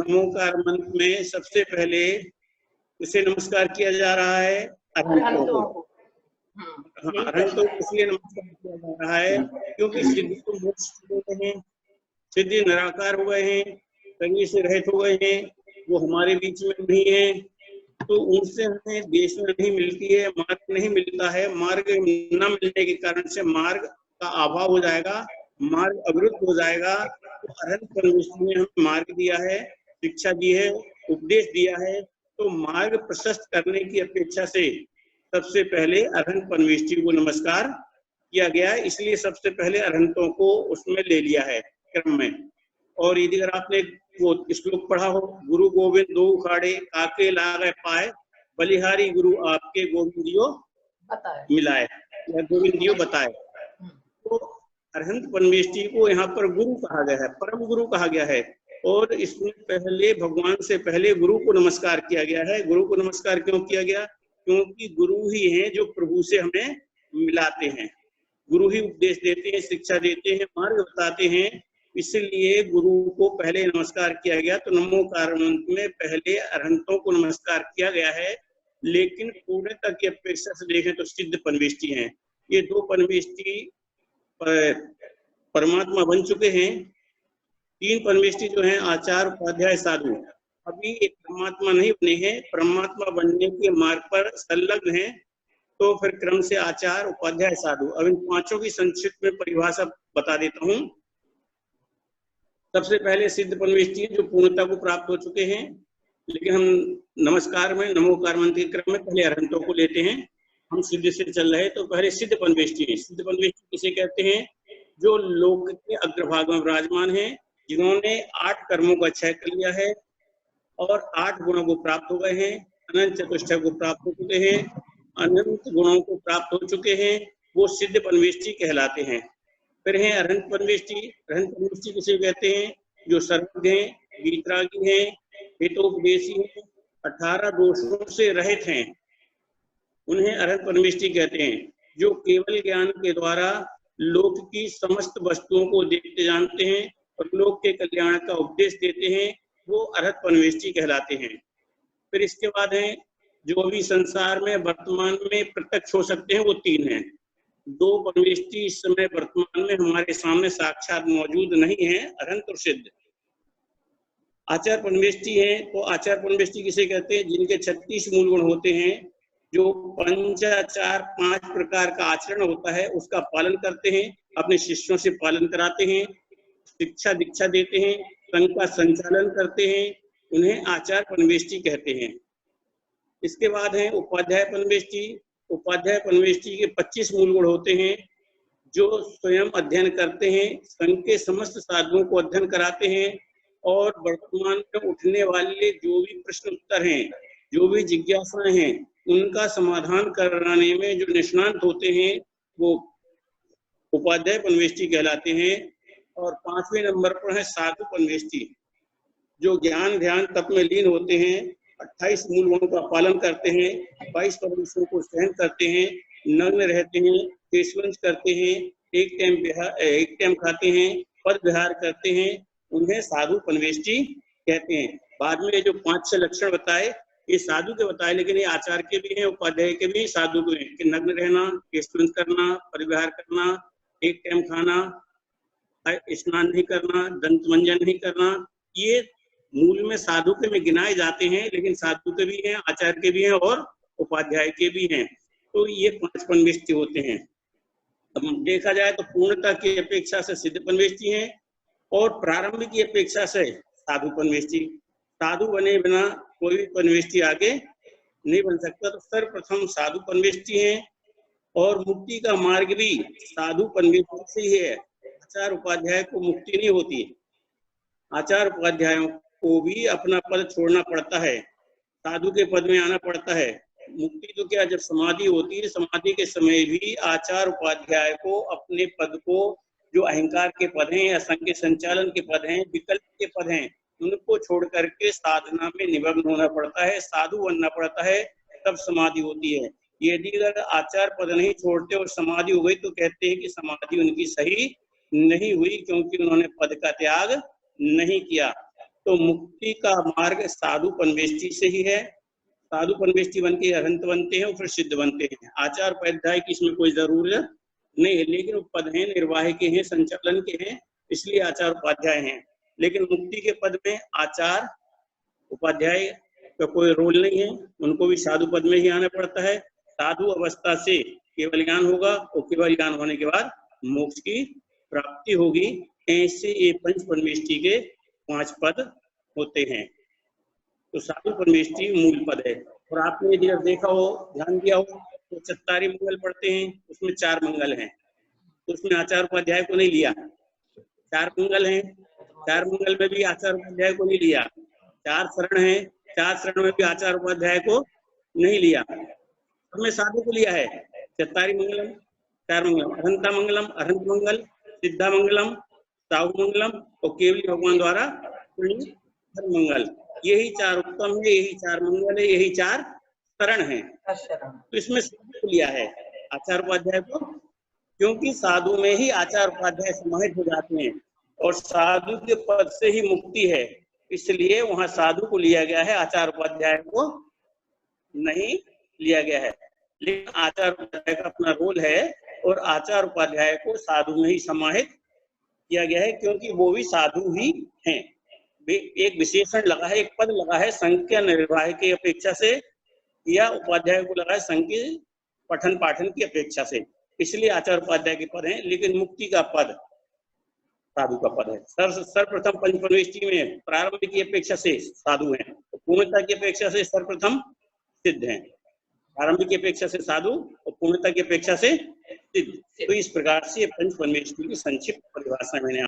नमोकार मंत्र में सबसे पहले उसे नमस्कार किया जा रहा है, अरहंतों को। हाँ, अरहंतों को इसलिए नमस्कार किया जा रहा है क्योंकि सिद्धि को मोक्ष हो गए हैं, सिद्धि निराकार हो गए हैं, कहीं से रहित हो गए हैं, वो हमारे बीच में नहीं है, तो उनसे हमें देशना नहीं मिलती है, मार्ग नहीं मिलता है। मार्ग न मिलने के कारण से मार्ग का अभाव हो जाएगा, मार्ग अवरुद्ध हो जाएगा। तो अरहंत परमेश्वर ने हमें मार्ग दिया है, शिक्षा दी है, उपदेश दिया है, तो मार्ग प्रशस्त करने की अपेक्षा से सबसे पहले अरहंत परमेश्वर को नमस्कार किया गया, इसलिए सबसे पहले अरहंतों को उसमें ले लिया है क्रम में। और यदि अगर आपने वो श्लोक पढ़ा हो, गुरु गोविंद दो उखाड़े काके लागे पाए, बलिहारी गुरु आपके गोविंदियो मिलाए या गोविंदियो बताए। तो अरहंत परमेश्वर को यहाँ पर गुरु कहा गया है, परम गुरु कहा गया है, और इसमें पहले भगवान से पहले गुरु को नमस्कार किया गया है। गुरु को नमस्कार क्यों किया गया? क्योंकि गुरु ही हैं जो प्रभु से हमें मिलाते हैं, गुरु ही उपदेश देते हैं, शिक्षा देते हैं, मार्ग बताते हैं, इसलिए गुरु को पहले नमस्कार किया गया। तो नमोकार मंत्र में पहले अरहंतों को नमस्कार किया गया है, लेकिन पूर्णता की अपेक्षा से देखें तो सिद्ध परमेष्टि हैं। ये दो परमेष्टि परमात्मा बन चुके हैं। तीन परमेष्टि जो हैं आचार्य, उपाध्याय, साधु, अभी एक परमात्मा नहीं बने हैं, परमात्मा बनने के मार्ग पर संलग्न हैं। तो फिर क्रम से आचार्य, उपाध्याय, साधु। अब इन पांचों की संक्षिप्त में परिभाषा बता देता हूँ। सबसे पहले सिद्ध परमेष्टि जो पूर्णता को प्राप्त हो चुके हैं, लेकिन हम नमस्कार में नमोकार मंत्र के क्रम में पहले अरहंतों को लेते हैं। हम सिद्ध से चल रहे, तो पहले सिद्ध परमेष्टि है। सिद्ध परमेष्टि किसे कहते हैं? जो लोक के अग्रभाग में विराजमान है, जिन्होंने 8 कर्मों का क्षय कर लिया है और 8 गुणों को प्राप्त हो गए हैं, अनंत चतुष्टय को प्राप्त हो चुके हैं, अनंत गुणों को प्राप्त हो चुके हैं, वो सिद्ध परमेष्टि कहलाते हैं। फिर है अरहंत परमेष्टि। अरहंत परमेष्टि किसे कहते हैं? जो सर्वज्ञ हैं, वीतरागी हैं, हितोपदेशी हैं, 18 दोषों से रहित हैं, उन्हें अरहंत परमेष्टि कहते हैं। जो केवल ज्ञान के द्वारा लोक की समस्त वस्तुओं को देखते जानते हैं और लोक के कल्याण का उपदेश देते हैं, वो अरहंत परमेष्टि कहलाते हैं। फिर इसके बाद है जो अभी संसार में वर्तमान में प्रत्यक्ष हो सकते हैं, वो 3 हैं। 2 परमेष्टि इस समय वर्तमान में हमारे सामने साक्षात मौजूद नहीं है, अरहंत और सिद्ध। आचार परमेष्टि है, तो आचार परमेष्टि किसे कहते हैं? जिनके 36 मूल गुण होते हैं, जो पंचाचार 5 प्रकार का आचरण होता है उसका पालन करते हैं, अपने शिष्यों से पालन कराते हैं, शिक्षा दीक्षा देते हैं, संघ का संचालन करते हैं, उन्हें आचार परमेष्टि कहते हैं। इसके बाद है उपाध्याय परमेष्टि। उपाध्याय परमेष्टि के 25 मूल गुण होते हैं, जो स्वयं अध्ययन करते हैं, संघ के समस्त साधुओं को अध्ययन कराते हैं और वर्तमान में उठने वाले जो भी प्रश्न उत्तर हैं, जो भी जिज्ञासाएं हैं, उनका समाधान कराने में जो निष्णात होते हैं, वो उपाध्याय परमेष्टि कहलाते हैं। और 5वें नंबर पर है साधु परमेष्टि, जो ज्ञान ध्यान तप में लीन होते हैं, 28 मूल गुणों का पालन करते हैं, 22 परमेश्वरों को सहन करते हैं, नग्न रहते हैं, केशवंश करते हैं, एक टाइम खाते हैं, पद विहार करते हैं, उन्हें साधु परमेष्टि कहते हैं। बाद में जो 5-6 लक्षण बताए, ये साधु के बताए, लेकिन ये आचार के भी हैं, उपाध्याय के भी, साधु के हैं कि नग्न रहना, केशवंश करना, परिविहार करना, एक टाइम खाना, स्नान नहीं करना, दंत मंजन नहीं करना, ये मूल में साधु के में गिनाए जाते हैं, लेकिन साधु के भी हैं, आचार्य के भी हैं और उपाध्याय के भी हैं। तो ये 5 परमेष्टि होते हैं। अब देखा जाए तो पूर्णता की अपेक्षा से सिद्ध परमेष्टि हैं और प्रारंभ की अपेक्षा से साधु परमेष्टि। साधु बने बिना कोई भी परमेष्टि आगे नहीं बन सकता, तो सर्वप्रथम साधु परमेष्टि है और मुक्ति का मार्ग भी साधु परमेष्टि से ही है। आचार उपाध्याय को मुक्ति नहीं होती, आचार उपाध्यायों को भी अपना पद छोड़ना पड़ता है, साधु के पद में आना पड़ता है। मुक्ति तो क्या, जब समाधि होती है, समाधि के समय भी आचार उपाध्याय को अपने पद को, जो अहंकार के पद हैं या संघ के संचालन के पद हैं, विकल्प के पद हैं, उनको छोड़ करके साधना में निमग्न होना पड़ता है, साधु बनना पड़ता है, तब समाधि होती है। यदि अगर आचार पद नहीं छोड़ते और समाधि हो गई तो कहते हैं कि समाधि उनकी सही नहीं हुई, क्योंकि उन्होंने पद का त्याग नहीं किया। तो मुक्ति का मार्ग साधु पनवेष्टि से ही है। साधु पनवेष्टि बन के अरहंत बनते हैं और फिर सिद्ध बनते हैं। आचार उपाध्याय की इसमें कोई जरूरत नहीं है, लेकिन पद हैं, निर्वाह के हैं, संचालन के हैं, इसलिए आचार उपाध्याय हैं। लेकिन मुक्ति के पद में आचार उपाध्याय का कोई रोल नहीं है, उनको भी साधु पद में ही आना पड़ता है। साधु अवस्था से केवल ज्ञान होगा और केवल ज्ञान होने के बाद मोक्ष की प्राप्ति होगी। ऐसे ये पंच परमेष्टि के 5 पद होते हैं। तो साधु परमेष्टि मूल पद है। और आपने यदि देखा हो, ध्यान दिया हो, तो चत्तारी मंगल पढ़ते हैं, उसमें 4 मंगल हैं, तो उसमें आचार उपाध्याय को नहीं लिया। 4 मंगल हैं, 4 मंगल में भी आचार उपाध्याय को नहीं लिया। 4 शरण हैं, 4 शरण में भी आचार उपाध्याय को नहीं लिया, उसमें साधु को लिया है। चत्तारी मंगलम, 4 मंगलम, अरहंता मंगलम, अरहंत मंगल, सिद्धा मंगलम, साहु मंगलम और केवली भगवान द्वारा मंगल, यही 4 उत्तम है, यही 4 मंगल है, यही 4 शरण है। तो इसमें साधु को लिया है आचार उपाध्याय को, क्योंकि साधु में ही आचार उपाध्याय समाहित हो जाते हैं और साधु के पद से ही मुक्ति है, इसलिए वहां साधु को लिया गया है, आचार उपाध्याय को नहीं लिया गया है। लेकिन आचार उपाध्याय का अपना रोल है और आचार उपाध्याय को साधु में ही समाहित किया गया है, क्योंकि वो भी साधु ही हैं। एक विशेषण लगा है, एक पद लगा है संख्या निर्वाह की अपेक्षा से, या उपाध्याय को लगा है संघ के पठन पाठन की अपेक्षा से, इसलिए आचार उपाध्याय के पद हैं। लेकिन मुक्ति का पद साधु का पद है। सर्वप्रथम पंचपरमेष्टि में प्रारंभ की अपेक्षा से साधु हैं, तो पूर्णता की अपेक्षा से सर्वप्रथम सिद्ध हैं। प्रारंभ की अपेक्षा से साधु और पूर्णता की अपेक्षा से सिद्ध। तो इस प्रकार से पंचपरमेष्टि की संक्षिप्त परिभाषा मैंने